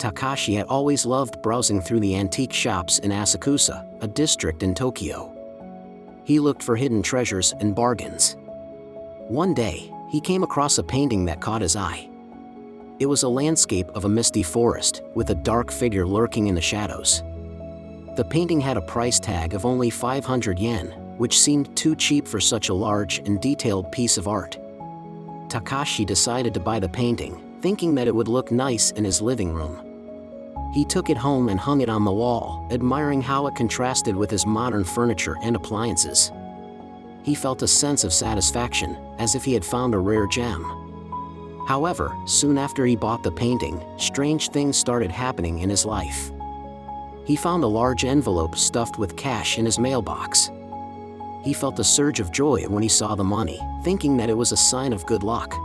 Takashi had always loved browsing through the antique shops in Asakusa, a district in Tokyo. He looked for hidden treasures and bargains. One day, he came across a painting that caught his eye. It was a landscape of a misty forest, with a dark figure lurking in the shadows. The painting had a price tag of only 500 yen, which seemed too cheap for such a large and detailed piece of art. Takashi decided to buy the painting, thinking that it would look nice in his living room. He took it home and hung it on the wall, admiring how it contrasted with his modern furniture and appliances. He felt a sense of satisfaction, as if he had found a rare gem. However, soon after he bought the painting, strange things started happening in his life. He found a large envelope stuffed with cash in his mailbox. He felt a surge of joy when he saw the money, thinking that it was a sign of good luck.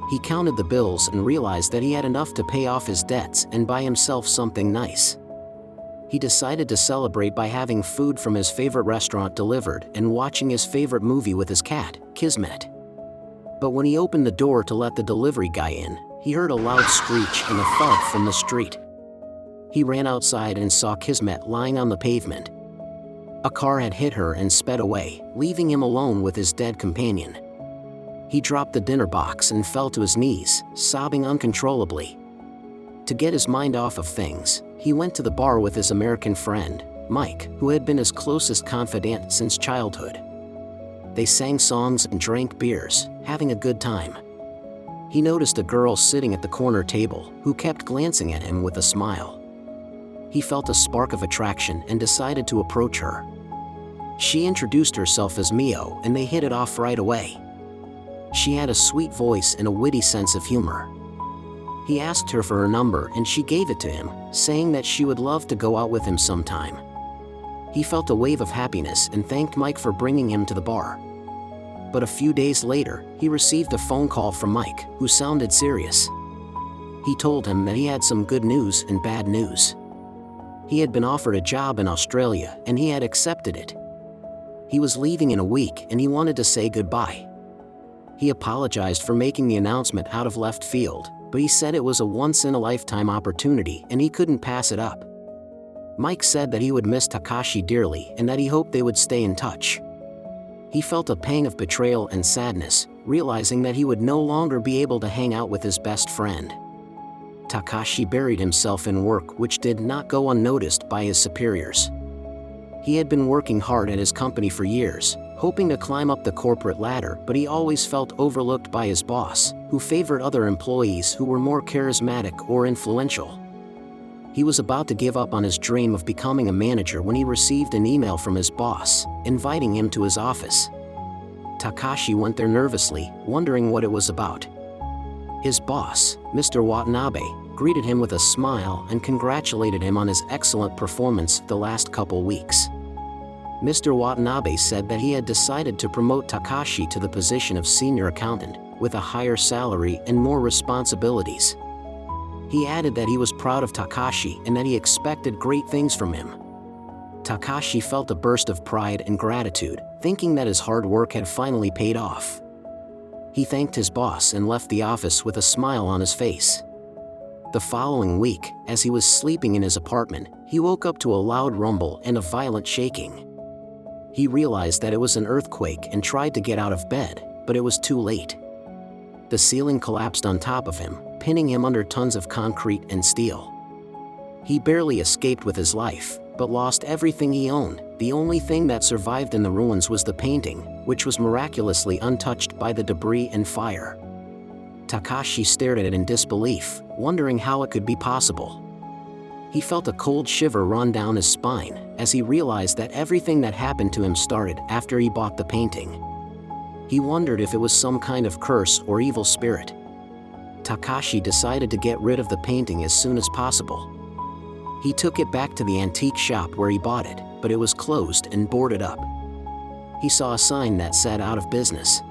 He counted the bills and realized that he had enough to pay off his debts and buy himself something nice. He decided to celebrate by having food from his favorite restaurant delivered and watching his favorite movie with his cat, Kismet. But when he opened the door to let the delivery guy in, he heard a loud screech and a thud from the street. He ran outside and saw Kismet lying on the pavement. A car had hit her and sped away, leaving him alone with his dead companion. He dropped the dinner box and fell to his knees, sobbing uncontrollably. To get his mind off of things, he went to the bar with his American friend, Mike, who had been his closest confidant since childhood. They sang songs and drank beers, having a good time. He noticed a girl sitting at the corner table, who kept glancing at him with a smile. He felt a spark of attraction and decided to approach her. She introduced herself as Mio, and they hit it off right away. She had a sweet voice and a witty sense of humor. He asked her for her number and she gave it to him, saying that she would love to go out with him sometime. He felt a wave of happiness and thanked Mike for bringing him to the bar. But a few days later, he received a phone call from Mike, who sounded serious. He told him that he had some good news and bad news. He had been offered a job in Australia and he had accepted it. He was leaving in a week and he wanted to say goodbye. He apologized for making the announcement out of left field, but he said it was a once-in-a-lifetime opportunity and he couldn't pass it up. Mike said that he would miss Takashi dearly and that he hoped they would stay in touch. He felt a pang of betrayal and sadness, realizing that he would no longer be able to hang out with his best friend. Takashi buried himself in work which did not go unnoticed by his superiors. He had been working hard at his company for years, hoping to climb up the corporate ladder, but he always felt overlooked by his boss, who favored other employees who were more charismatic or influential. He was about to give up on his dream of becoming a manager when he received an email from his boss, inviting him to his office. Takashi went there nervously, wondering what it was about. His boss, Mr. Watanabe, greeted him with a smile and congratulated him on his excellent performance the last couple weeks. Mr. Watanabe said that he had decided to promote Takashi to the position of senior accountant, with a higher salary and more responsibilities. He added that he was proud of Takashi and that he expected great things from him. Takashi felt a burst of pride and gratitude, thinking that his hard work had finally paid off. He thanked his boss and left the office with a smile on his face. The following week, as he was sleeping in his apartment, he woke up to a loud rumble and a violent shaking. He realized that it was an earthquake and tried to get out of bed, but it was too late. The ceiling collapsed on top of him, pinning him under tons of concrete and steel. He barely escaped with his life, but lost everything he owned. The only thing that survived in the ruins was the painting, which was miraculously untouched by the debris and fire. Takashi stared at it in disbelief, wondering how it could be possible. He felt a cold shiver run down his spine as he realized that everything that happened to him started after he bought the painting. He wondered if it was some kind of curse or evil spirit. Takashi decided to get rid of the painting as soon as possible. He took it back to the antique shop where he bought it, but it was closed and boarded up. He saw a sign that said "out of business."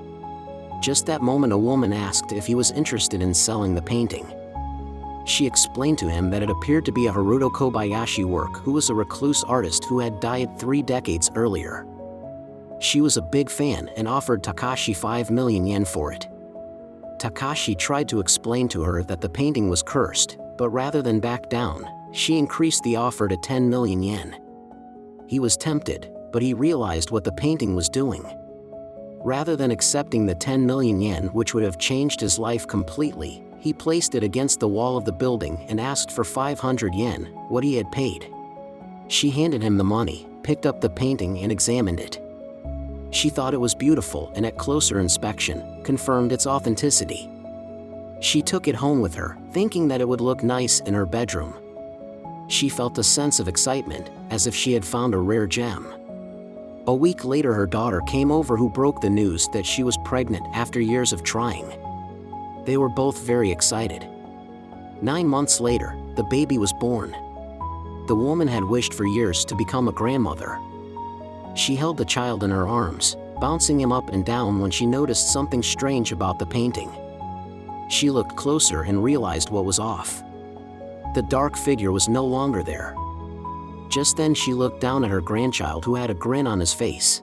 Just that moment, a woman asked if he was interested in selling the painting. She explained to him that it appeared to be a Haruto Kobayashi work, who was a recluse artist who had died 3 decades earlier. She was a big fan and offered Takashi 5 million yen for it. Takashi tried to explain to her that the painting was cursed, But rather than back down, she increased the offer to 10 million yen. He was tempted, but he realized what the painting was doing. Rather than accepting the 10 million yen, which would have changed his life completely, he placed it against the wall of the building and asked for 500 yen, what he had paid. She handed him the money, picked up the painting and examined it. She thought it was beautiful and at closer inspection, confirmed its authenticity. She took it home with her, thinking that it would look nice in her bedroom. She felt a sense of excitement, as if she had found a rare gem. A week later, her daughter came over who broke the news that she was pregnant after years of trying. They were both very excited. 9 months later, the baby was born. The woman had wished for years to become a grandmother. She held the child in her arms, bouncing him up and down when she noticed something strange about the painting. She looked closer and realized what was off. The dark figure was no longer there. Just then she looked down at her grandchild, who had a grin on his face.